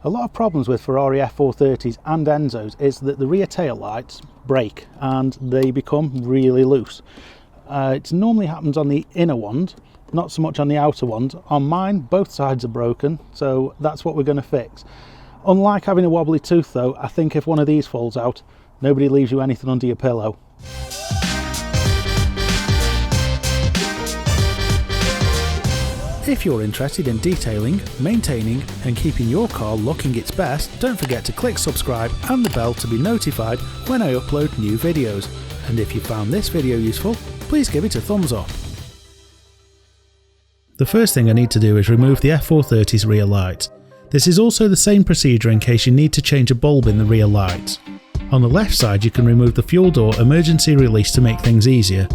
A lot of problems with Ferrari F430s and Enzos is that the rear tail lights break and they become really loose. It normally happens on the inner ones, not so much on the outer ones. On mine, both sides are broken, so that's what we're going to fix. Unlike having a wobbly tooth though, I think if one of these falls out, nobody leaves you anything under your pillow. If you're interested in detailing, maintaining and keeping your car looking its best, don't forget to click subscribe and the bell to be notified when I upload new videos. And if you found this video useful, please give it a thumbs up. The first thing I need to do is remove the F430's rear lights. This is also the same procedure in case you need to change a bulb in the rear lights. On the left side you can remove the fuel door emergency release to make things easier.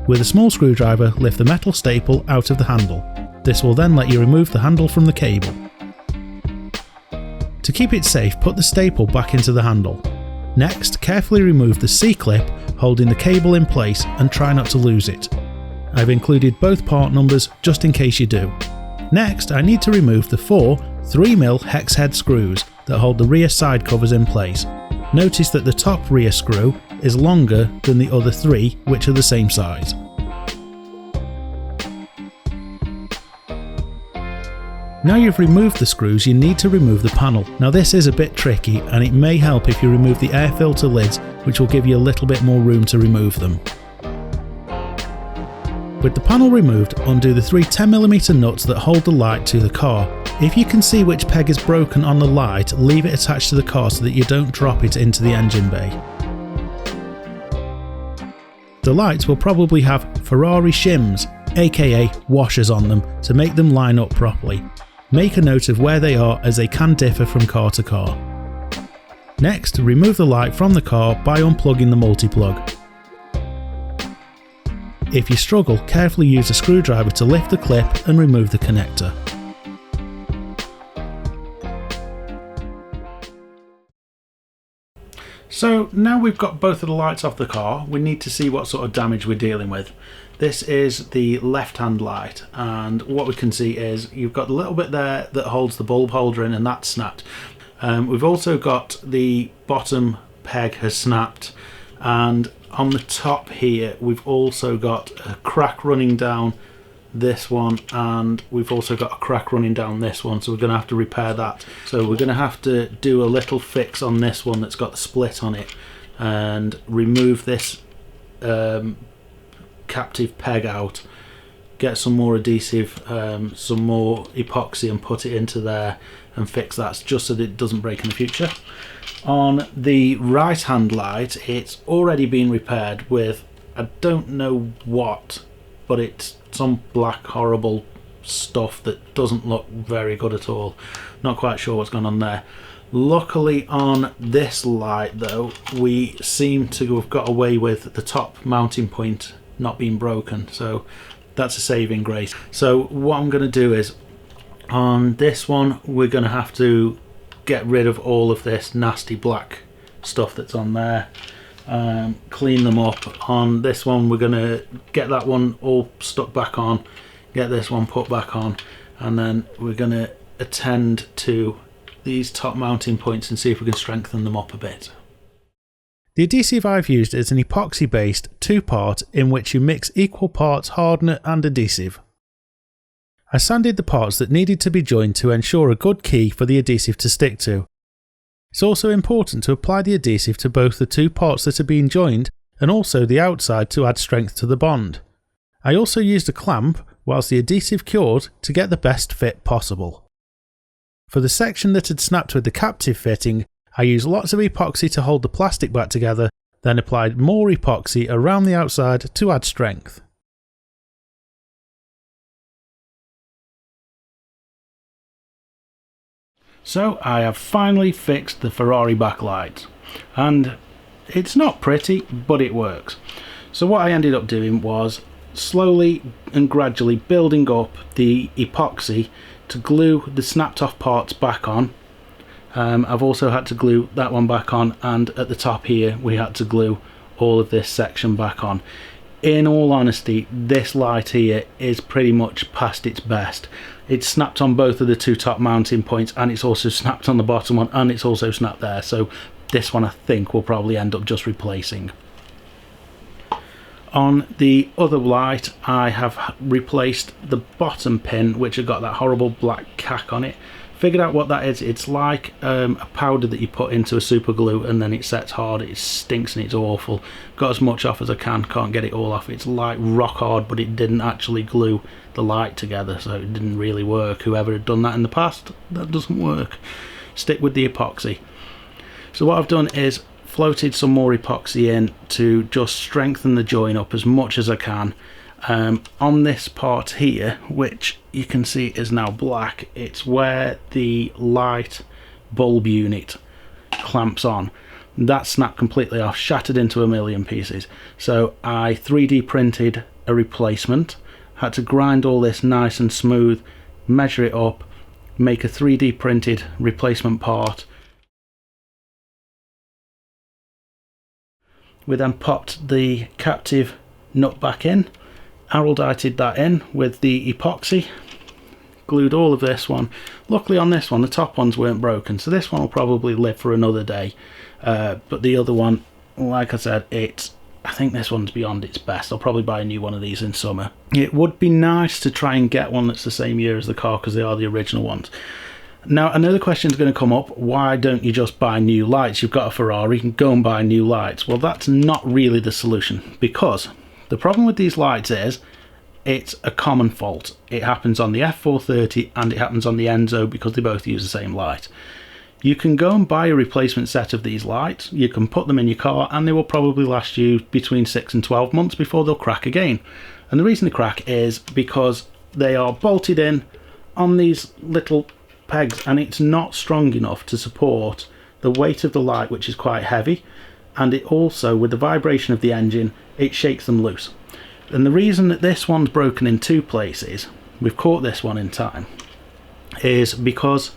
With a small screwdriver, lift the metal staple out of the handle. This will then let you remove the handle from the cable. To keep it safe, put the staple back into the handle. Next, carefully remove the C-clip holding the cable in place and try not to lose it. I've included both part numbers just in case you do. Next, I need to remove the 4 3mm hex head screws that hold the rear side covers in place. Notice that the top rear screw is longer than the other 3, which are the same size. Now you've removed the screws, you need to remove the panel. Now this is a bit tricky and it may help if you remove the air filter lids, which will give you a little bit more room to remove them. With the panel removed, undo the 3 10mm nuts that hold the light to the car. If you can see which peg is broken on the light, leave it attached to the car so that you don't drop it into the engine bay. The lights will probably have Ferrari shims, aka washers on them, to make them line up properly. Make a note of where they are as they can differ from car to car. Next, remove the light from the car by unplugging the multi-plug. If you struggle, carefully use a screwdriver to lift the clip and remove the connector. So now we've got both of the lights off the car, we need to see what sort of damage we're dealing with. This is the left-hand light, and what we can see is you've got a little bit there that holds the bulb holder in, and that's snapped. We've also got the bottom peg has snapped, and on the top here we've also got a crack running down this one, and we've also got a crack running down this one, so we're going to have to repair that. So we're going to have to do a little fix on this one that's got the split on it and remove this captive peg out, get some more adhesive, some more epoxy and put it into there and fix that just so that it doesn't break in the future. On the right hand light, it's already been repaired with, I don't know what, but it's some black horrible stuff that doesn't look very good at all. Not quite sure what's going on there. Luckily on this light though, we seem to have got away with the top mounting point not being broken, so that's a saving grace. So what I'm going to do is, on this one we're going to have to get rid of all of this nasty black stuff that's on there, clean them up. On this one we're going to get that one all stuck back on, get this one put back on, and then we're going to attend to these top mounting points and see if we can strengthen them up a bit. The adhesive I've used is an epoxy based 2-part in which you mix equal parts hardener and adhesive. I sanded the parts that needed to be joined to ensure a good key for the adhesive to stick to. It's also important to apply the adhesive to both the 2 parts that are being joined and also the outside to add strength to the bond. I also used a clamp whilst the adhesive cured to get the best fit possible. For the section that had snapped with the captive fitting, I used lots of epoxy to hold the plastic back together, then applied more epoxy around the outside to add strength. So I have finally fixed the Ferrari backlight, and it's not pretty, but it works. So what I ended up doing was slowly and gradually building up the epoxy to glue the snapped off parts back on. I've also had to glue that one back on, and at the top here we had to glue all of this section back on. in all honesty, this light here is pretty much past its best. It's snapped on both of the two top mounting points, and it's also snapped on the bottom one, and it's also snapped there. So this one I think we'll probably end up just replacing. On the other light, I have replaced the bottom pin, which had got that horrible black cack on it. Figured out what that is. It's like a powder that you put into a super glue and then it sets hard. It stinks and it's awful. Got as much off as I can, can't get it all off. It's like rock hard, but it didn't actually glue the light together, so it didn't really work. Whoever had done that in the past, that doesn't work. Stick with the epoxy. So what I've done is floated some more epoxy in to just strengthen the join up as much as I can. On this part here, which you can see is now black, it's where the light bulb unit clamps on. That snapped completely off, shattered into a million pieces. So I 3D printed a replacement, had to grind all this nice and smooth, measure it up, make a 3D printed replacement part. We then popped the captive nut back in, araldited that in with the epoxy, glued all of this one. Luckily on this one the top ones weren't broken, so this one will probably live for another day, but the other one, like I said, I think this one's beyond its best. I'll probably buy a new one of these in summer. It would be nice to try and get one that's the same year as the car, because they are the original ones. Now another question is going to come up: why don't you just buy new lights? You've got a Ferrari, you can go and buy new lights. Well, that's not really the solution, because the problem with these lights is it's a common fault. It happens on the F430 and it happens on the Enzo, because they both use the same light. You can go and buy a replacement set of these lights, you can put them in your car, and they will probably last you between 6 and 12 months before they'll crack again. And the reason they crack is because they are bolted in on these little pegs, and it's not strong enough to support the weight of the light, which is quite heavy, and it also, with the vibration of the engine, it shakes them loose. And the reason that this one's broken in two places, we've caught this one in time, is because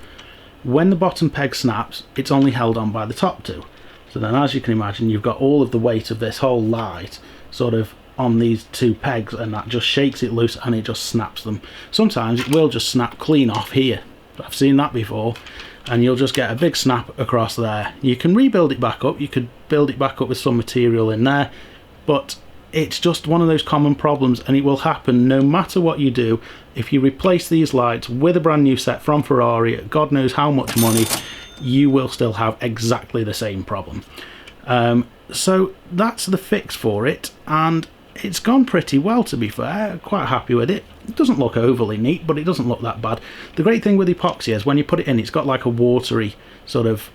when the bottom peg snaps, it's only held on by the top two. So then, as you can imagine, you've got all of the weight of this whole light sort of on these two pegs, and that just shakes it loose and it just snaps them. Sometimes it will just snap clean off here. I've seen that before, and you'll just get a big snap across there. You can rebuild it back up, you could build it back up with some material in there, but it's just one of those common problems, and it will happen no matter what you do. If you replace these lights with a brand new set from Ferrari at God knows how much money, you will still have exactly the same problem. So that's the fix for it, and it's gone pretty well, to be fair. Quite happy with it. It doesn't look overly neat, but it doesn't look that bad. The great thing with epoxy is when you put it in, it's got like a watery sort of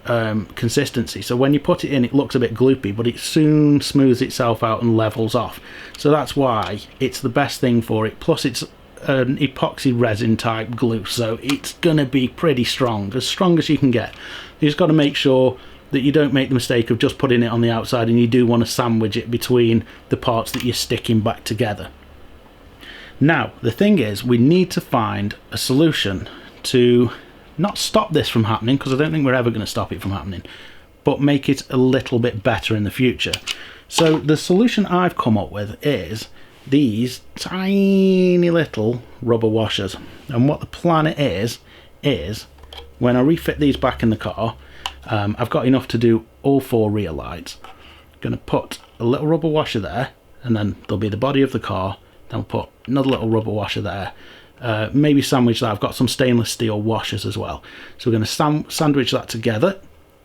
consistency. So when you put it in, it looks a bit gloopy, but it soon smooths itself out and levels off. So that's why it's the best thing for it. Plus it's an epoxy resin type glue, so it's gonna be pretty strong as you can get. You just got to make sure that you don't make the mistake of just putting it on the outside, and you do want to sandwich it between the parts that you're sticking back together. Now the thing is, we need to find a solution to not stop this from happening, because I don't think we're ever going to stop it from happening, but make it a little bit better in the future. So the solution I've come up with is these tiny little rubber washers, and what the plan is when I refit these back in the car, I've got enough to do all 4 rear lights. I'm going to put a little rubber washer there, and then there'll be the body of the car, then we'll put another little rubber washer there, maybe sandwich that. I've got some stainless steel washers as well, so we're going to sandwich that together,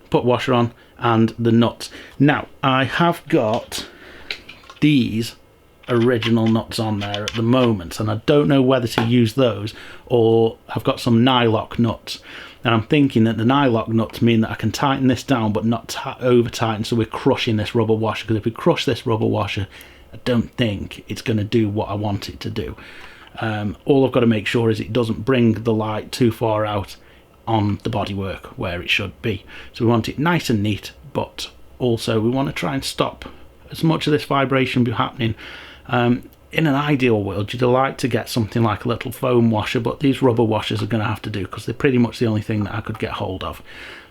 put washer on, and the nuts. Now I have got these original nuts on there at the moment, and I don't know whether to use those, or I've got some nylock nuts, and I'm thinking that the nylock nuts mean that I can tighten this down but not over tighten, so we're crushing this rubber washer, because if we crush this rubber washer, I don't think it's going to do what I want it to do. All I've got to make sure is it doesn't bring the light too far out on the bodywork where it should be. So we want it nice and neat, but also we want to try and stop as much of this vibration happening. In an ideal world, you'd like to get something like a little foam washer, but these rubber washers are going to have to do, because they're pretty much the only thing that I could get hold of.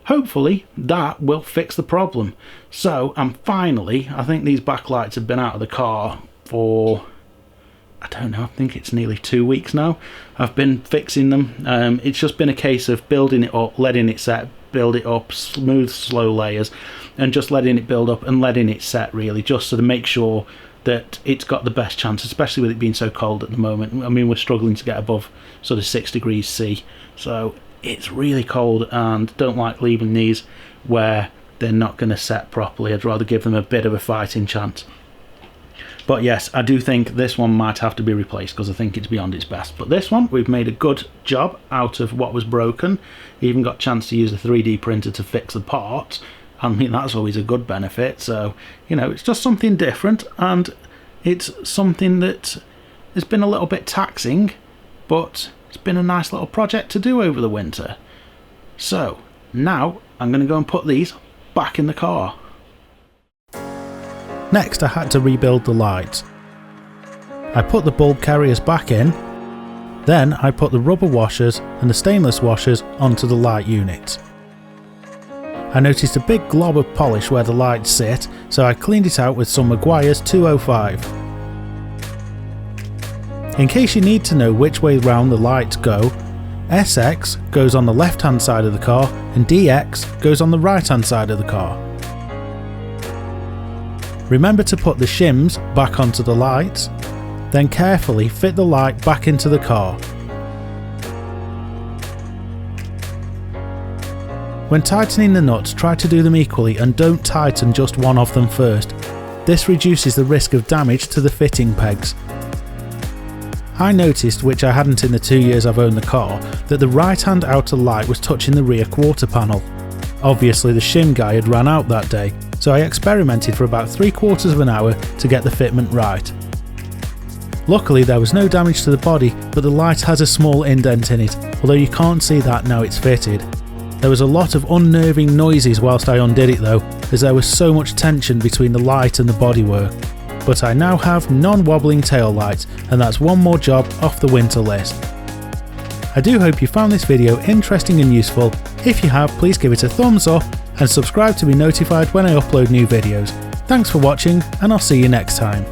Hopefully that will fix the problem. So, and finally, I think these backlights have been out of the car for, I don't know, I think it's nearly 2 weeks now. I've been fixing them. It's just been a case of building it up, letting it set, build it up, smooth, slow layers, and just letting it build up and letting it set, really, just so to make sure that it's got the best chance, especially with it being so cold at the moment. I mean, we're struggling to get above sort of 6 degrees C, so it's really cold, and don't like leaving these where they're not going to set properly. I'd rather give them a bit of a fighting chance. But yes, I do think this one might have to be replaced because I think it's beyond its best. But this one, we've made a good job out of what was broken. Even got a chance to use a 3D printer to fix the parts. I mean, that's always a good benefit. So, you know, it's just something different, and it's something that has been a little bit taxing, but it's been a nice little project to do over the winter. So now I'm going to go and put these back in the car. Next, I had to rebuild the lights. I put the bulb carriers back in, then I put the rubber washers and the stainless washers onto the light units. I noticed a big glob of polish where the lights sit, so I cleaned it out with some Meguiar's 205. In case you need to know which way round the lights go, SX goes on the left hand side of the car and DX goes on the right hand side of the car. Remember to put the shims back onto the lights, then carefully fit the light back into the car. When tightening the nuts, try to do them equally and don't tighten just one of them first. This reduces the risk of damage to the fitting pegs. I noticed, which I hadn't in the 2 years I've owned the car, that the right hand outer light was touching the rear quarter panel. Obviously the shim guy had ran out that day, so I experimented for about 3/4 of an hour to get the fitment right. Luckily there was no damage to the body, but the light has a small indent in it, although you can't see that now it's fitted. There was a lot of unnerving noises whilst I undid it though, as there was so much tension between the light and the bodywork. But I now have non-wobbling tail lights, and that's one more job off the winter list. I do hope you found this video interesting and useful. If you have, please give it a thumbs up and subscribe to be notified when I upload new videos. Thanks for watching, and I'll see you next time.